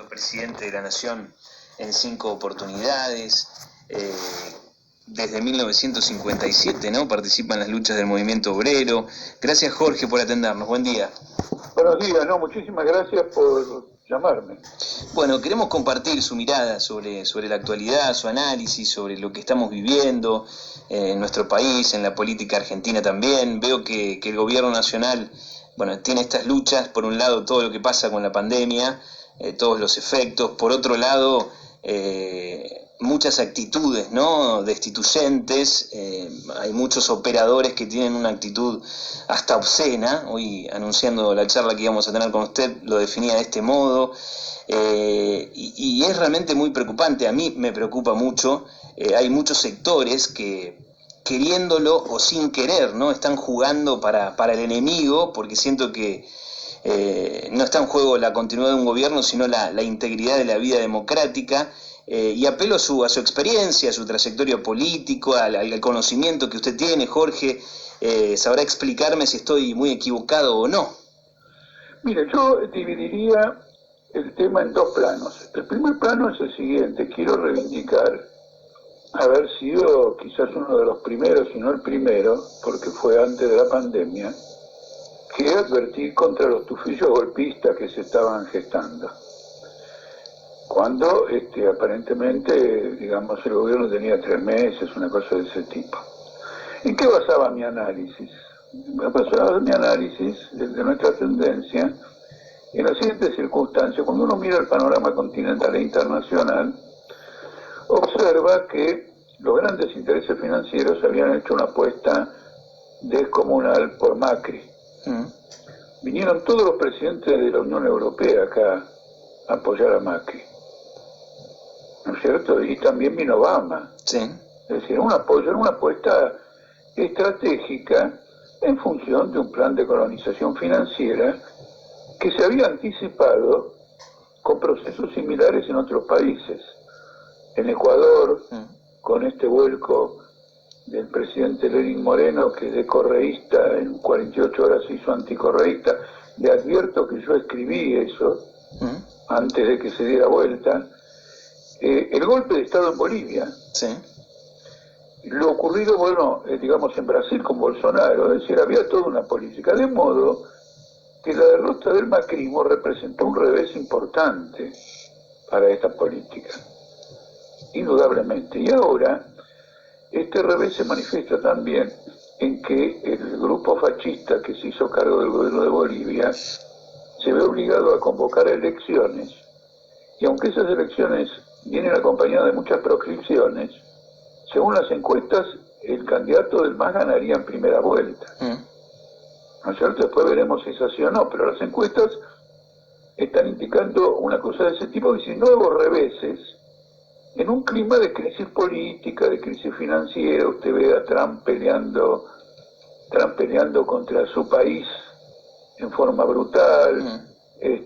Presidente de la Nación en 5 oportunidades, desde 1957, ¿no? Participa en las luchas del movimiento obrero. Gracias, Jorge, por atendernos. Buen día. Buenos días, muchísimas gracias por llamarme. Bueno, queremos compartir su mirada sobre la actualidad, su análisis sobre lo que estamos viviendo en nuestro país, en la política argentina también. Veo que el gobierno nacional, bueno, tiene estas luchas, por un lado todo lo que pasa con la pandemia, todos los efectos, por otro lado muchas actitudes, ¿no?, destituyentes. Hay muchos operadores que tienen una actitud hasta obscena. Hoy, anunciando la charla que íbamos a tener con usted, lo definía de este modo, y es realmente muy preocupante. A mí me preocupa mucho. Hay muchos sectores que, queriéndolo o sin querer, ¿no?, están jugando para el enemigo, porque siento que no está en juego la continuidad de un gobierno, sino la integridad de la vida democrática. Y apelo a su experiencia, a su trayectoria político, al conocimiento que usted tiene, Jorge. Sabrá explicarme si estoy muy equivocado o no. Mire, yo dividiría el tema en dos planos. El primer plano es el siguiente: quiero reivindicar haber sido quizás uno de los primeros, si no el primero, porque fue antes de la pandemia, que advertí contra los tufillos golpistas que se estaban gestando. Cuando aparentemente, digamos, el gobierno tenía 3 meses, una cosa de ese tipo. ¿En qué basaba mi análisis? Basaba mi análisis de nuestra tendencia en las siguientes circunstancias. Cuando uno mira el panorama continental e internacional, observa que los grandes intereses financieros habían hecho una apuesta descomunal por Macri. Vinieron todos los presidentes de la Unión Europea acá a apoyar a Macri, ¿no es cierto? Y también vino Obama. Sí. Es decir, un apoyo, una apuesta estratégica en función de un plan de colonización financiera que se había anticipado con procesos similares en otros países. En Ecuador, con este vuelco del presidente Lenín Moreno, que de correísta en 48 horas se hizo anticorreísta. Le advierto que yo escribí eso antes de que se diera vuelta. El golpe de Estado en Bolivia. Sí. Lo ocurrido, bueno, digamos en Brasil con Bolsonaro, es decir, había toda una política, de modo que la derrota del macrismo representó un revés importante para esta política, indudablemente. Y ahora, este revés se manifiesta también en que el grupo fascista que se hizo cargo del gobierno de Bolivia se ve obligado a convocar elecciones, y aunque esas elecciones vienen acompañadas de muchas proscripciones, según las encuestas, el candidato del MAS ganaría en primera vuelta. ¿No es cierto? Después veremos si es así o no, pero las encuestas están indicando una cosa de ese tipo, y nuevos reveses en un clima de crisis política, de crisis financiera. Usted ve a Trump peleando contra su país en forma brutal,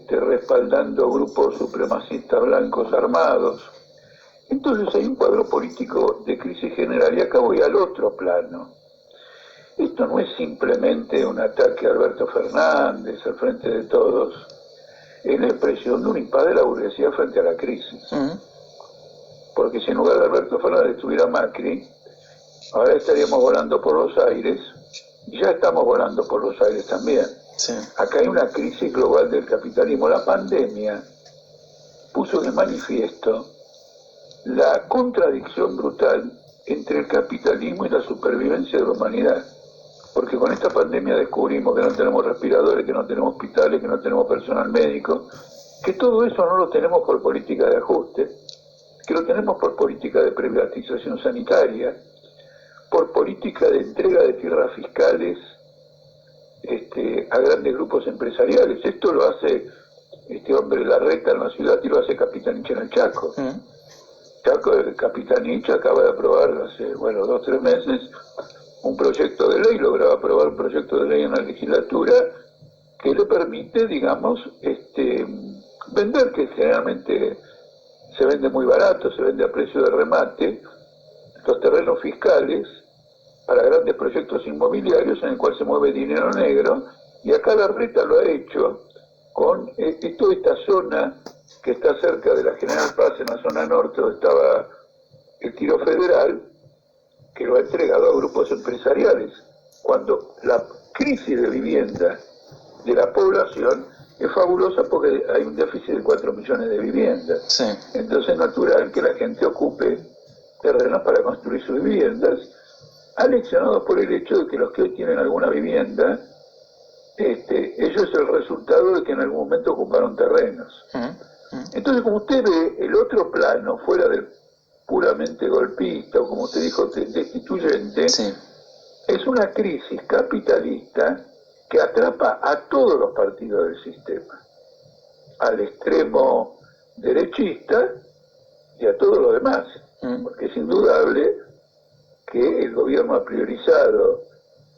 respaldando grupos supremacistas blancos armados. Entonces hay un cuadro político de crisis general, y acá voy al otro plano. Esto no es simplemente un ataque a Alberto Fernández al frente de todos, es la expresión de un impas de la burguesía frente a la crisis. Porque si en lugar de Alberto Fernández estuviera Macri, ahora estaríamos volando por los aires, y ya estamos volando por los aires también. Sí. Acá hay una crisis global del capitalismo. La pandemia puso de manifiesto la contradicción brutal entre el capitalismo y la supervivencia de la humanidad. Porque con esta pandemia descubrimos que no tenemos respiradores, que no tenemos hospitales, que no tenemos personal médico, que todo eso no lo tenemos por política de ajuste, que lo tenemos por política de privatización sanitaria, por política de entrega de tierras fiscales a grandes grupos empresariales. Esto lo hace este hombre Larreta en la ciudad, y lo hace Capitanich en el Chaco. Capitanich acaba de aprobar hace, 2 o 3 meses un proyecto de ley, lograba aprobar un proyecto de ley en la legislatura que le permite, digamos, vender, que generalmente se vende muy barato, se vende a precio de remate, los terrenos fiscales para grandes proyectos inmobiliarios en el cual se mueve dinero negro. Y acá Larreta lo ha hecho con toda esta zona que está cerca de la General Paz, en la zona norte, donde estaba el Tiro Federal, que lo ha entregado a grupos empresariales, cuando la crisis de vivienda de la población es fabulosa porque hay un déficit de 4 millones de viviendas. Sí. Entonces es natural que la gente ocupe terrenos para construir sus viviendas, aleccionados por el hecho de que los que hoy tienen alguna vivienda, ello es el resultado de que en algún momento ocuparon terrenos. Entonces, como usted ve, el otro plano, fuera del puramente golpista, o como usted dijo, destituyente, Sí. es una crisis capitalista que atrapa a todos los partidos del sistema, al extremo derechista y a todo lo demás, porque es indudable que el gobierno ha priorizado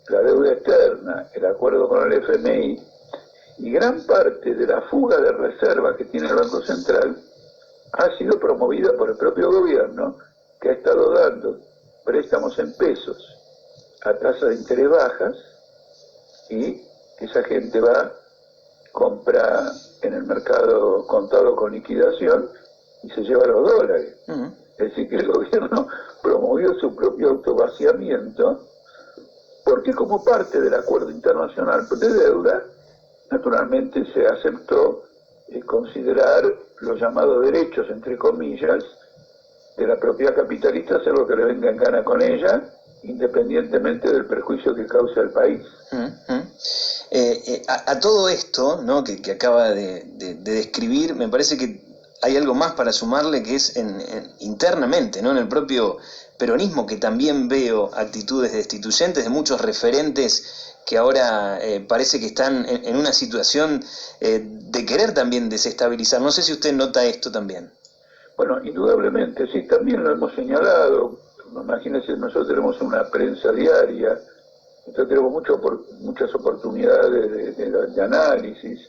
la deuda externa, el acuerdo con el FMI, y gran parte de la fuga de reservas que tiene el Banco Central ha sido promovida por el propio gobierno, que ha estado dando préstamos en pesos a tasas de interés bajas, y esa gente va, compra en el mercado contado con liquidación y se lleva los dólares. Es decir, que el gobierno promovió su propio autovaciamiento, porque como parte del acuerdo internacional de deuda, naturalmente se aceptó considerar los llamados derechos, entre comillas, de la propiedad capitalista, hacer lo que le venga en gana con ella, independientemente del perjuicio que cause al país. A todo esto, ¿no?, que acaba de describir, me parece que hay algo más para sumarle, que es internamente, ¿no?, en el propio peronismo, que también veo actitudes destituyentes de muchos referentes que ahora parece que están en una situación de querer también desestabilizar. No sé si usted nota esto también. Bueno, indudablemente, sí, también lo hemos señalado. Imagínense, nosotros tenemos una prensa diaria, entonces tenemos muchas oportunidades de análisis.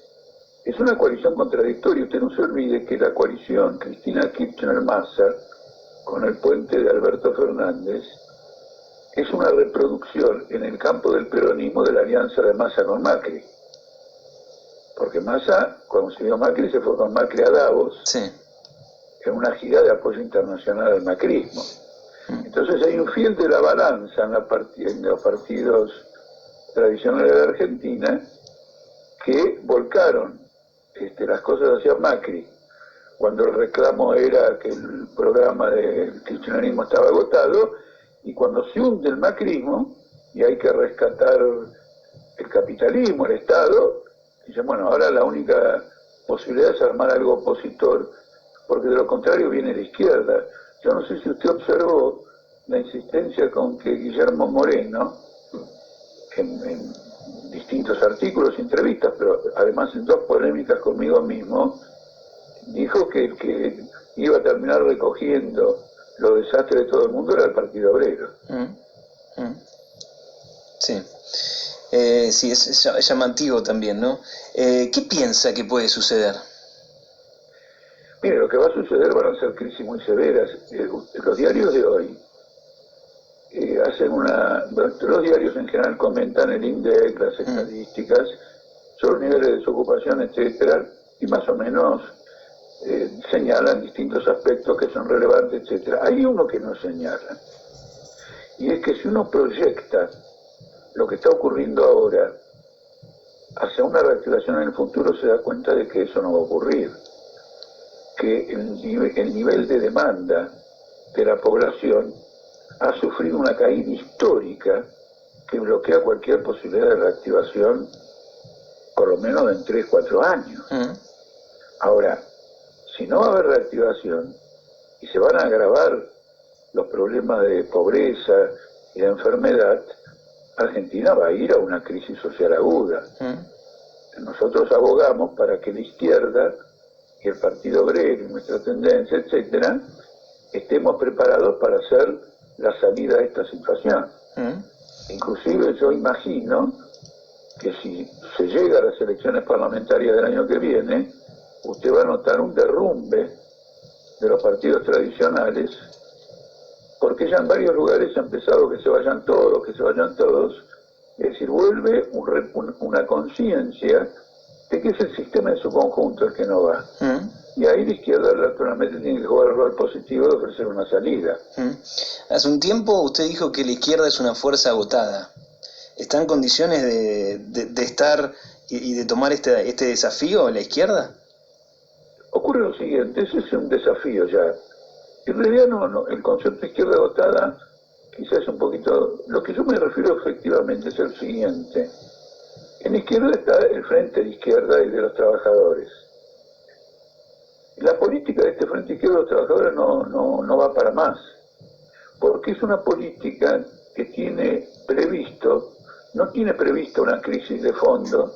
Es una coalición contradictoria. Usted no se olvide que la coalición Cristina Kirchner-Massa, con el puente de Alberto Fernández, es una reproducción en el campo del peronismo de la alianza de Massa con Macri. Porque Massa, cuando se dio Macri, se fue con Macri a Davos, Sí, en una gira de apoyo internacional al macrismo. Entonces hay un fiel de la balanza en los partidos tradicionales de Argentina, que volcaron las cosas hacia Macri, cuando el reclamo era que el programa del kirchnerismo estaba agotado, y cuando se hunde el macrismo y hay que rescatar el capitalismo, el Estado, dicen, bueno, ahora la única posibilidad es armar algo opositor, porque de lo contrario viene la izquierda. Yo no sé si usted observó la insistencia con que Guillermo Moreno, en distintos artículos y entrevistas, pero además en 2 polémicas conmigo mismo, dijo que el que iba a terminar recogiendo los desastres de todo el mundo era el Partido Obrero. Sí. Sí, es llamativo también, ¿no? ¿Qué piensa que puede suceder? Mire, lo que va a suceder van a ser crisis muy severas. Los diarios de hoy los diarios en general comentan el INDEC, las estadísticas, sobre los niveles de desocupación, etcétera, y más o menos señalan distintos aspectos que son relevantes, etcétera. Hay uno que no señalan, y es que si uno proyecta lo que está ocurriendo ahora hacia una reactivación en el futuro, se da cuenta de que eso no va a ocurrir, que el nivel de demanda de la población ha sufrido una caída histórica que bloquea cualquier posibilidad de reactivación, por lo menos en 3-4 años. Ahora, si no va a haber reactivación y se van a agravar los problemas de pobreza y de enfermedad, Argentina va a ir a una crisis social aguda. Nosotros abogamos para que la izquierda y el Partido Obrero y nuestra tendencia, etcétera, estemos preparados para hacer la salida de esta situación. Inclusive yo imagino que si se llega a las elecciones parlamentarias del año que viene, usted va a notar un derrumbe de los partidos tradicionales, porque ya en varios lugares ha empezado que se vayan todos, es decir, vuelve una conciencia de que es el sistema en su conjunto el que no va. Y ahí la izquierda naturalmente tiene que jugar el rol positivo de ofrecer una salida. Hace un tiempo usted dijo que la izquierda es una fuerza agotada. ¿Está en condiciones de estar y de tomar este desafío la izquierda? Ocurre lo siguiente, ese es un desafío ya. En realidad no, el concepto de izquierda agotada quizás es un poquito... Lo que yo me refiero efectivamente es el siguiente. En la izquierda está el frente de izquierda y de los trabajadores. La política de este frente izquierda de los trabajadores no va para más, porque es una política que no tiene previsto una crisis de fondo,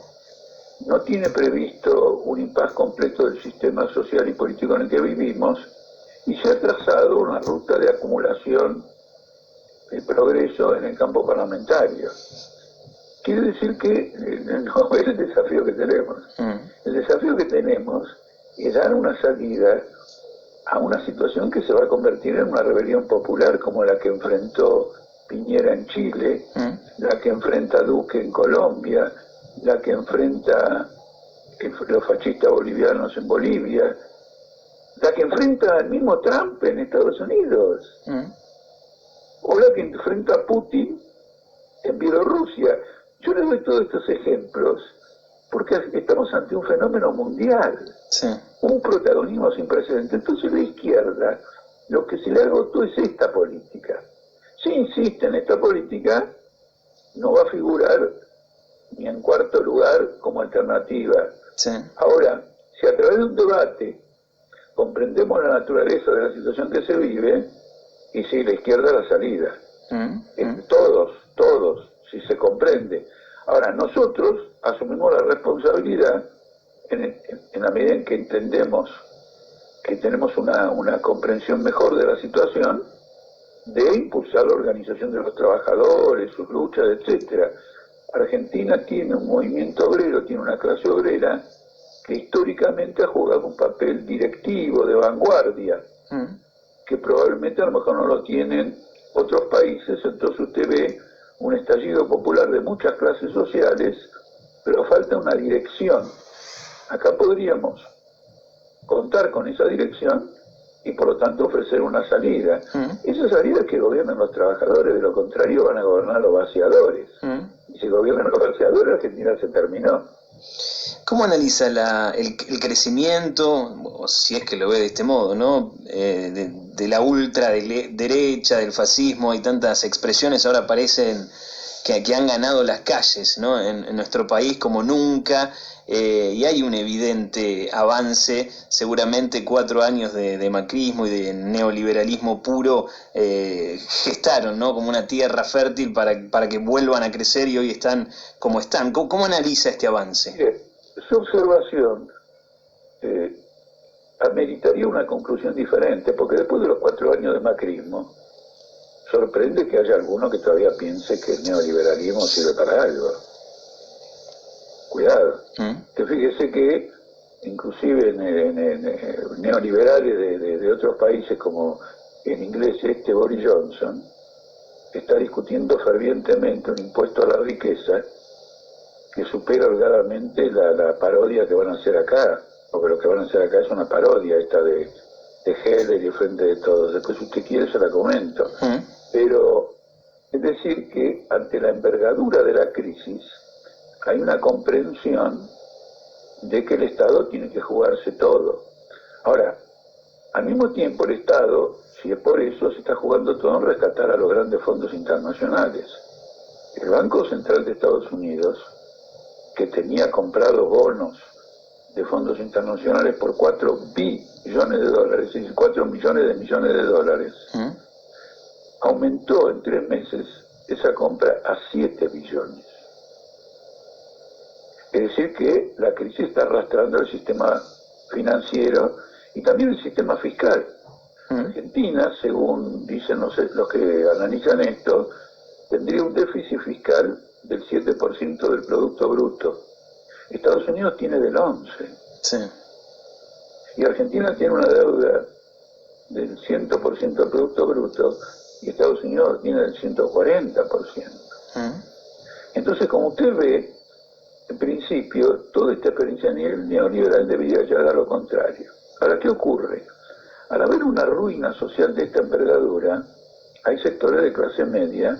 no tiene previsto un impasse completo del sistema social y político en el que vivimos, y se ha trazado una ruta de acumulación de progreso en el campo parlamentario. Quiere decir que no es el desafío que tenemos. El desafío que tenemos es dar una salida a una situación que se va a convertir en una rebelión popular como la que enfrentó Piñera en Chile, la que enfrenta Duque en Colombia, la que enfrenta los fascistas bolivianos en Bolivia, la que enfrenta el mismo Trump en Estados Unidos, o la que enfrenta a Putin en Bielorrusia. Yo le doy todos estos ejemplos porque estamos ante un fenómeno mundial, un protagonismo sin precedentes. Entonces la izquierda, lo que se le agotó es esta política. Si insiste en esta política, no va a figurar ni en cuarto lugar como alternativa. Ahora, si a través de un debate comprendemos la naturaleza de la situación que se vive, y si la izquierda la salida. Todos, si se comprende. Ahora, nosotros asumimos la responsabilidad en la medida en que entendemos que tenemos una comprensión mejor de la situación, de impulsar la organización de los trabajadores, sus luchas, etcétera. Argentina tiene un movimiento obrero, tiene una clase obrera que históricamente ha jugado un papel directivo, de vanguardia, que probablemente a lo mejor no lo tienen otros países. Entonces usted ve un estallido popular de muchas clases sociales, pero falta una dirección. Acá podríamos contar con esa dirección y por lo tanto ofrecer una salida. Esa salida es que gobiernan los trabajadores, de lo contrario van a gobernar los vaciadores. Y si gobiernan los vaciadores, Argentina se terminó. ¿Cómo analiza el crecimiento, o si es que lo ve de este modo, ¿no? De la ultraderecha, del fascismo? Hay tantas expresiones ahora aparecen que han ganado las calles, ¿no? en nuestro país como nunca, y hay un evidente avance. Seguramente 4 años de macrismo y de neoliberalismo puro gestaron, ¿no? como una tierra fértil para que vuelvan a crecer, y hoy están como están. ¿Cómo analiza este avance? Su observación ameritaría una conclusión diferente, porque después de los 4 años de macrismo, sorprende que haya alguno que todavía piense que el neoliberalismo sirve para algo. Cuidado. Que fíjese que inclusive en neoliberales de otros países, como en inglés Boris Johnson, está discutiendo fervientemente un impuesto a la riqueza que supera holgadamente la parodia que van a hacer acá, porque lo que van a hacer acá es una parodia esta de Heller y el Frente de Todos. Después, si usted quiere, se la comento. Pero es decir que ante la envergadura de la crisis hay una comprensión de que el Estado tiene que jugarse todo. Ahora, al mismo tiempo el Estado, si es por eso, se está jugando todo en rescatar a los grandes fondos internacionales. El Banco Central de Estados Unidos, que tenía comprado bonos de fondos internacionales por 4 billones de dólares, es decir, 4 millones de millones de dólares, aumentó en 3 meses esa compra a 7 billones. Es decir que la crisis está arrastrando el sistema financiero y también el sistema fiscal. Argentina, según dicen los que analizan esto, tendría un déficit fiscal del 7% del Producto Bruto. Estados Unidos tiene del 11%. Y Argentina tiene una deuda del 100% del Producto Bruto y Estados Unidos tiene del 140%. Entonces, como usted ve, en principio, toda esta experiencia neoliberal debería llegar a lo contrario. Ahora, ¿qué ocurre? Al haber una ruina social de esta envergadura, hay sectores de clase media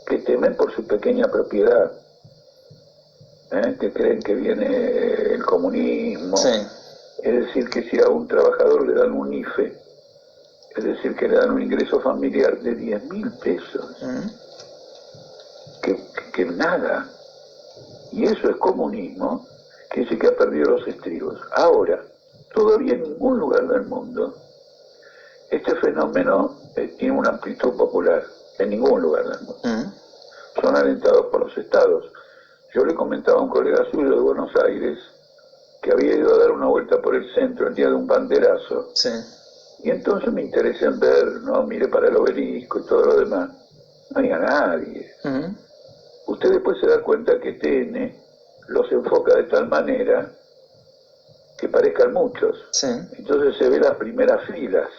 que temen por su pequeña propiedad, que creen que viene el comunismo, Sí. es decir, que si a un trabajador le dan un IFE, es decir, que le dan un ingreso familiar de 10.000 pesos, que nada, y eso es comunismo, que dice que ha perdido los estribos. Ahora, todavía en ningún lugar del mundo este fenómeno tiene una amplitud popular, en ningún lugar del mundo. Son alentados por los estados. Yo le comentaba a un colega suyo de Buenos Aires que había ido a dar una vuelta por el centro el día de un banderazo. Sí. Y entonces me interesa en ver, no mire para el obelisco y todo lo demás. No hay a nadie. Usted después se da cuenta que TN los enfoca de tal manera que parezcan muchos. Sí. Entonces se ve las primeras filas.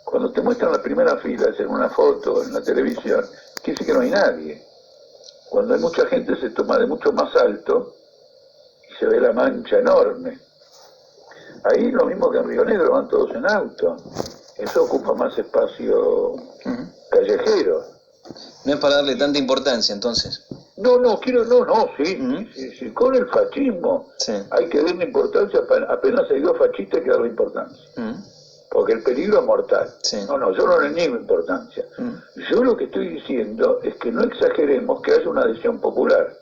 Cuando te muestran las primeras filas en una foto, en la televisión, quiere decir que no hay nadie. Cuando hay mucha gente se toma de mucho más alto y se ve la mancha enorme. Ahí lo mismo que en Río Negro, van todos en auto. Eso ocupa más espacio callejero. No es para darle tanta importancia, entonces. No, sí, con el fascismo hay que darle importancia, apenas hay dos fascistas hay que darle importancia. Porque el peligro es mortal. No, yo no le niego importancia. Yo lo que estoy diciendo es que no exageremos que haya una adhesión popular.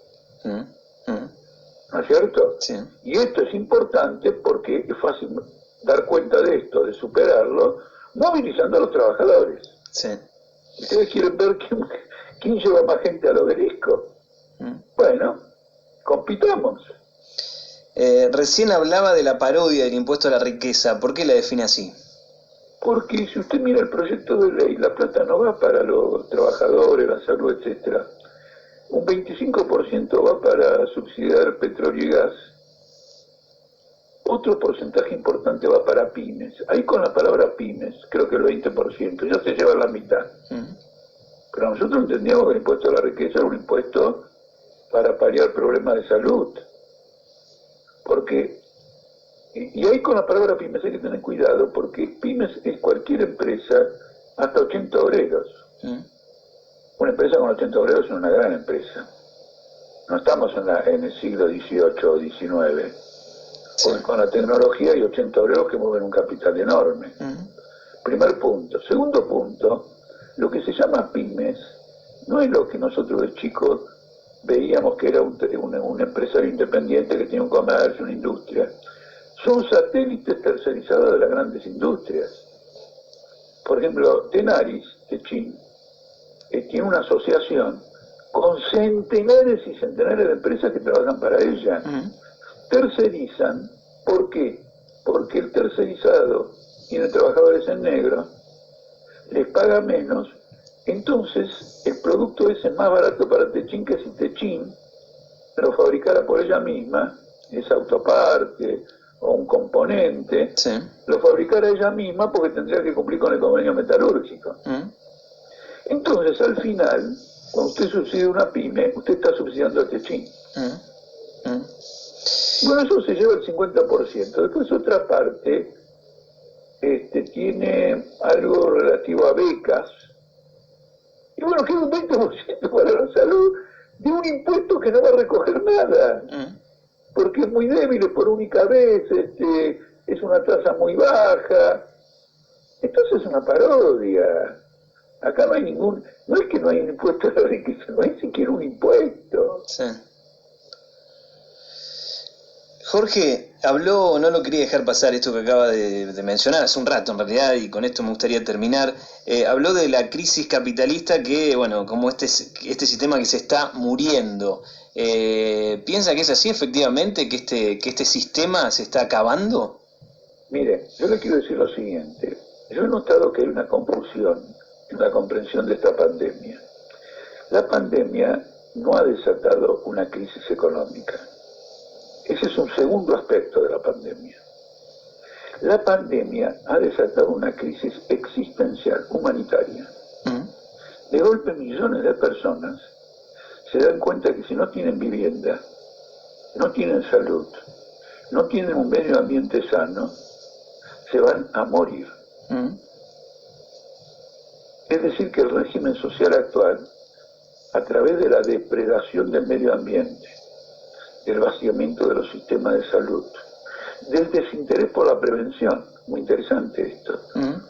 ¿No es cierto? Sí. Y esto es importante porque es fácil dar cuenta de esto, de superarlo, movilizando a los trabajadores. Sí. ¿Ustedes quieren ver quién lleva más gente al obelisco? Bueno, compitamos. Recién hablaba de la parodia del impuesto a la riqueza. ¿Por qué la define así? Porque si usted mira el proyecto de ley, la plata no va para los trabajadores, la salud, etcétera. Un 25% va para subsidiar petróleo y gas. Otro porcentaje importante va para pymes. Ahí con la palabra pymes, creo que el 20%, ya se lleva la mitad. Pero nosotros entendíamos que el impuesto a la riqueza era un impuesto para paliar problemas de salud. Porque, y ahí con la palabra pymes hay que tener cuidado, porque pymes es cualquier empresa hasta 80 obreros. Una empresa con 80 obreros es una gran empresa. No estamos en el siglo XVIII o XIX. Porque con la tecnología hay 80 obreros que mueven un capital enorme. Primer punto. Segundo punto, lo que se llama pymes no es lo que nosotros de chicos veíamos que era un empresario independiente que tiene un comercio, una industria. Son satélites tercerizados de las grandes industrias. Por ejemplo, Tenaris, Techin, tiene una asociación con centenares y centenares de empresas que trabajan para ella. Tercerizan. ¿Por qué? Porque el tercerizado tiene trabajadores en negro, les paga menos, entonces el producto ese es más barato para Techin que si Techin lo fabricara por ella misma, esa autoparte o un componente, lo fabricara ella misma porque tendría que cumplir con el convenio metalúrgico. Entonces, al final, cuando usted subsidia una pyme, usted está subsidiando a Techin. Bueno, eso se lleva el 50%. Después otra parte tiene algo relativo a becas. Y bueno, queda un 20% para la salud de un impuesto que no va a recoger nada. Porque es muy débil, es por única vez, es una tasa muy baja. Entonces es una parodia. Acá no hay no es que no hay un impuesto a la riqueza, no hay siquiera un impuesto. Sí. Jorge, habló, no lo quería dejar pasar esto que acaba de mencionar hace un rato en realidad, y con esto me gustaría terminar. Habló de la crisis capitalista que, bueno, como este sistema que se está muriendo. ¿Piensa que es así efectivamente, que este sistema se está acabando? Mire, yo le quiero decir lo siguiente. Yo he notado que hay una confusión en la comprensión de esta pandemia. La pandemia no ha desatado una crisis económica. Ese es un segundo aspecto de la pandemia. La pandemia ha desatado una crisis existencial, humanitaria. De golpe millones de personas se dan cuenta que si no tienen vivienda, no tienen salud, no tienen un medio ambiente sano, se van a morir. Es decir, que el régimen social actual, a través de la depredación del medio ambiente, del vaciamiento de los sistemas de salud, del desinterés por la prevención, muy interesante esto.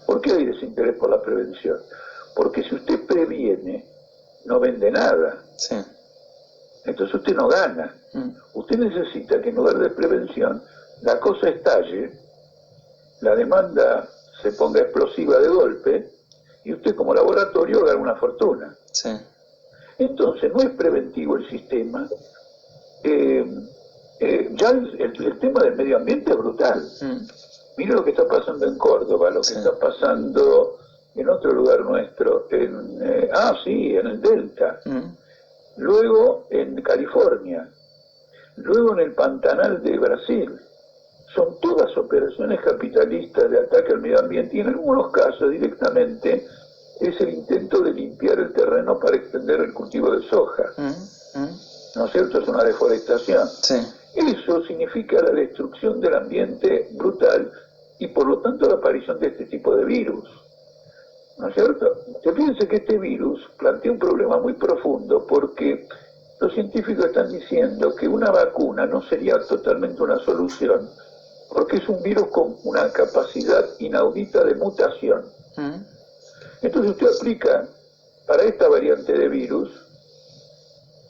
¿Por qué hay desinterés por la prevención? Porque si usted previene, no vende nada. Sí. Entonces usted no gana. Usted necesita que en lugar de prevención la cosa estalle, la demanda se ponga explosiva de golpe y usted como laboratorio gana una fortuna. Sí. Entonces no es preventivo el sistema. Ya el tema del medio ambiente es brutal. Mire lo que está pasando en Córdoba, lo que está pasando en otro lugar nuestro, en el Delta, luego en California, luego en el Pantanal de Brasil. Son todas operaciones capitalistas de ataque al medio ambiente y en algunos casos directamente es el intento de limpiar el terreno para extender el cultivo de soja. ¿No es cierto? Es una deforestación. Sí. Eso significa la destrucción del ambiente brutal y por lo tanto la aparición de este tipo de virus. ¿No es cierto? Usted piense que este virus plantea un problema muy profundo porque los científicos están diciendo que una vacuna no sería totalmente una solución porque es un virus con una capacidad inaudita de mutación. Entonces usted aplica para esta variante de virus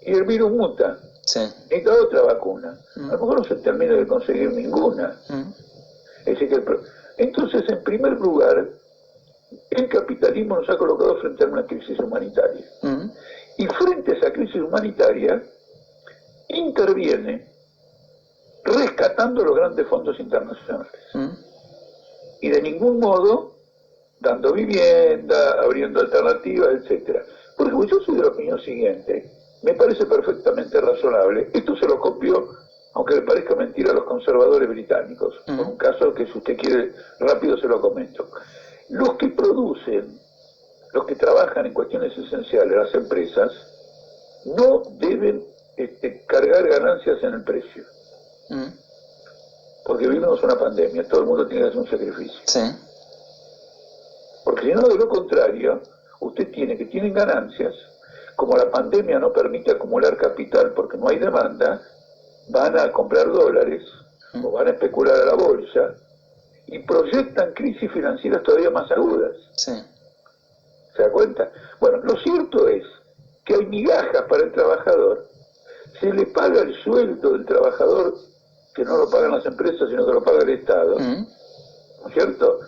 y el virus muta. Sí. Necesita otra vacuna. A lo mejor no se termina de conseguir ninguna. Es decir, entonces, en primer lugar, el capitalismo nos ha colocado frente a una crisis humanitaria. Y frente a esa crisis humanitaria, interviene rescatando los grandes fondos internacionales. Y de ningún modo dando vivienda, abriendo alternativas, etcétera. Por ejemplo, yo soy de la opinión siguiente, me parece perfectamente razonable, esto se lo copió, aunque le parezca mentira, a los conservadores británicos, por un caso que si usted quiere rápido se lo comento. Los que producen, los que trabajan en cuestiones esenciales, las empresas, no deben cargar ganancias en el precio. Porque vivimos una pandemia, todo el mundo tiene que hacer un sacrificio. Sí. Porque si no, de lo contrario, usted tienen ganancias, como la pandemia no permite acumular capital porque no hay demanda, van a comprar dólares o van a especular a la bolsa y proyectan crisis financieras todavía más agudas. Sí. ¿Se da cuenta? Bueno, lo cierto es que hay migajas para el trabajador, se le paga el sueldo del trabajador, que no lo pagan las empresas, sino que lo paga el Estado, ¿no es cierto?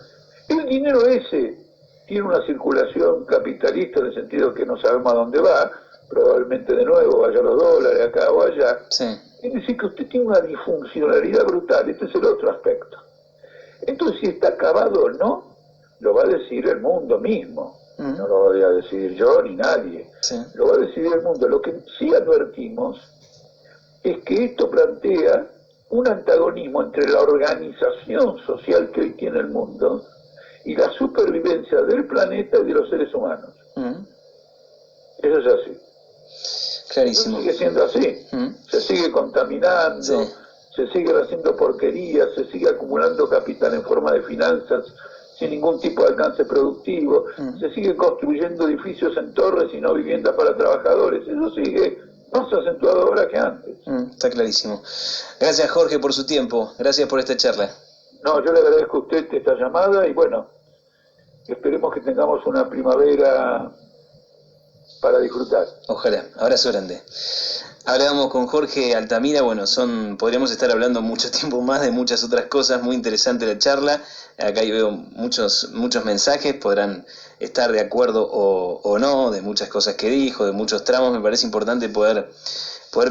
El dinero ese tiene una circulación capitalista en el sentido que no sabemos a dónde va, probablemente de nuevo vaya a los dólares acá o allá. Sí. Es decir, que usted tiene una disfuncionalidad brutal, este es el otro aspecto. Entonces, si está acabado o no, lo va a decidir el mundo mismo. No lo voy a decidir yo ni nadie. Sí. Lo va a decidir el mundo. Lo que sí advertimos es que esto plantea un antagonismo entre la organización social que hoy tiene el mundo y la supervivencia del planeta y de los seres humanos. Eso es así. Clarísimo. Eso sigue siendo así. Se sigue contaminando, Sí. se sigue haciendo porquerías, se sigue acumulando capital en forma de finanzas sin ningún tipo de alcance productivo, se sigue construyendo edificios en torres y no viviendas para trabajadores. Eso sigue más acentuado ahora que antes. Está clarísimo. Gracias, Jorge, por su tiempo. Gracias por esta charla. No, yo le agradezco a usted esta llamada y bueno, esperemos que tengamos una primavera para disfrutar. Ojalá. Abrazo grande. Hablábamos con Jorge Altamira, bueno, podríamos estar hablando mucho tiempo más de muchas otras cosas, muy interesante la charla. Acá yo veo muchos mensajes, podrán estar de acuerdo o no, de muchas cosas que dijo, de muchos tramos. Me parece importante poder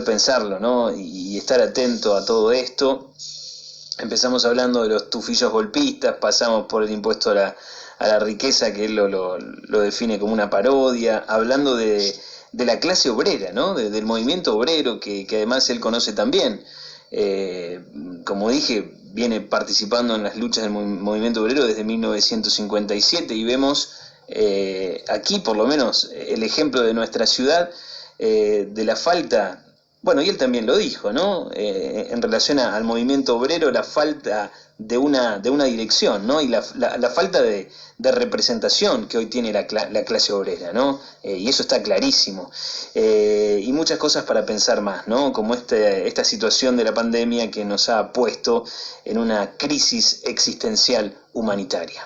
pensarlo, ¿no? Y estar atento a todo esto. Empezamos hablando de los tufillos golpistas, pasamos por el impuesto a la riqueza, que él lo define como una parodia, hablando de la clase obrera, ¿no? Del movimiento obrero, que además él conoce también. Como dije, viene participando en las luchas del movimiento obrero desde 1957 y vemos aquí, por lo menos, el ejemplo de nuestra ciudad, de la falta, bueno, y él también lo dijo, ¿no? En relación al movimiento obrero, la falta de una dirección, ¿no? Y la falta de representación que hoy tiene la clase obrera, ¿no? Y eso está clarísimo. Y muchas cosas para pensar más, ¿no? Como esta situación de la pandemia que nos ha puesto en una crisis existencial humanitaria.